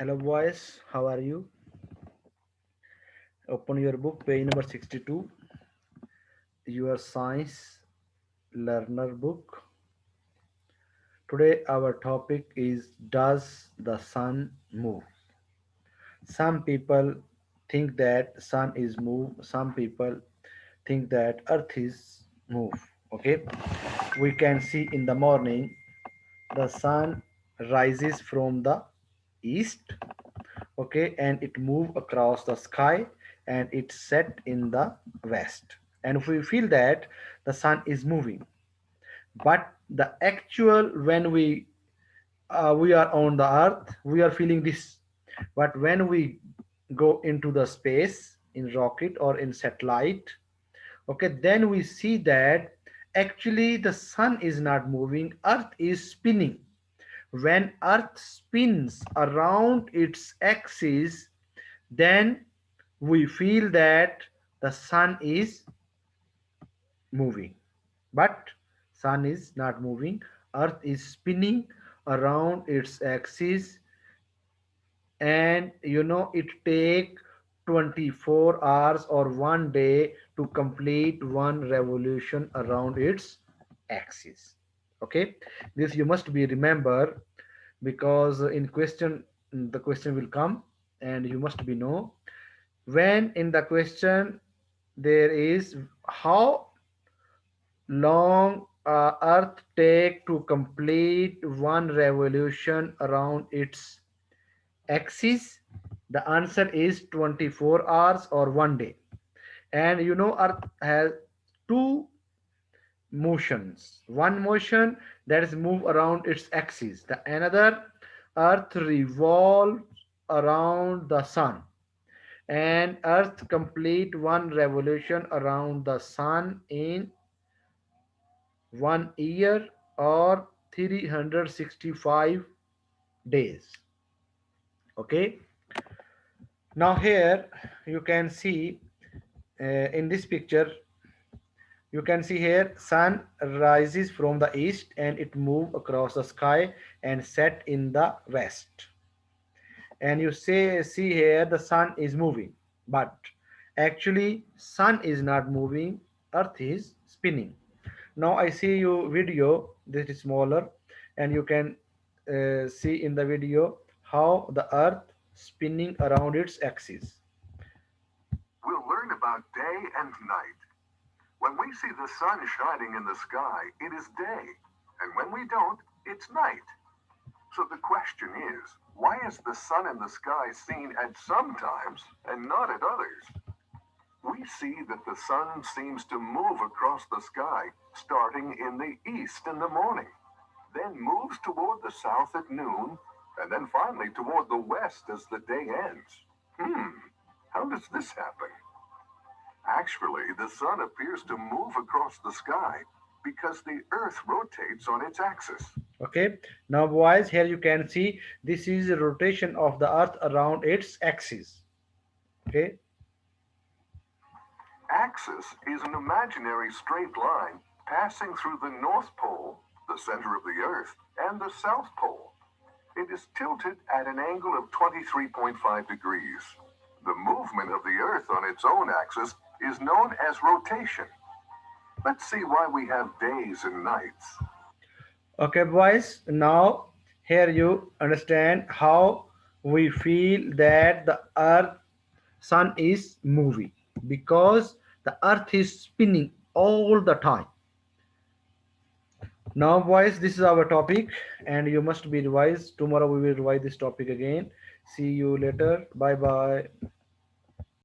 Hello boys, how are you? Open your book, page number 62, your science learner book. Today our topic is, does the sun move? Some people think that sun is move, some people think that earth is move. Okay? We can see in the morning the sun rises from the east, okay, and it move across the sky and it set in the west, and we feel that the sun is moving. But the actual, when we are on the earth, we are feeling this. But when we go into the space in rocket or in satellite, okay, then we see that actually the sun is not moving, earth is spinning. When earth spins around its axis, then we feel that the sun is moving. But sun is not moving, earth is spinning around its axis, and it take 24 hours or 1 day to complete one revolution around its axis. Okay, this you must be remember, because in question, the question will come and you must be know. When in the question there is, how long earth take to complete one revolution around its axis, the answer is 24 hours or 1 day. And earth has two motions. One motion, that is move around its axis. The another, earth revolves around the sun, and earth complete one revolution around the sun in 1 year or 365 days. Okay, now here you can see, in this picture you can see here, sun rises from the east and it move across the sky and set in the west. And you see here the sun is moving, but actually sun is not moving, earth is spinning. Now I see you video, this is smaller, and you can see in the video how the earth spinning around its axis. We'll learn about day and night. When we see the sun shining in the sky, it is day. And when we don't, it's night. So the question is, why is the sun in the sky seen at some times and not at others? We see that the sun seems to move across the sky, starting in the east in the morning, then moves toward the south at noon, and then finally toward the west as the day ends. How does this happen? Actually, the sun appears to move across the sky because the earth rotates on its axis. Okay, now boys, here you can see this is a rotation of the earth around its axis. Okay, Axis is an imaginary straight line passing through the North Pole, the center of the Earth, and the South Pole. It is tilted at an angle of 23.5 degrees. The movement of the Earth on its own axis is known as rotation. Let's see why we have days and nights. okay boys, now here you understand how we feel that the earth, sun is moving, because the earth is spinning all the time. Now boys, this is our topic and you must be revised. Tomorrow we will revise this topic again. See you later. Bye bye.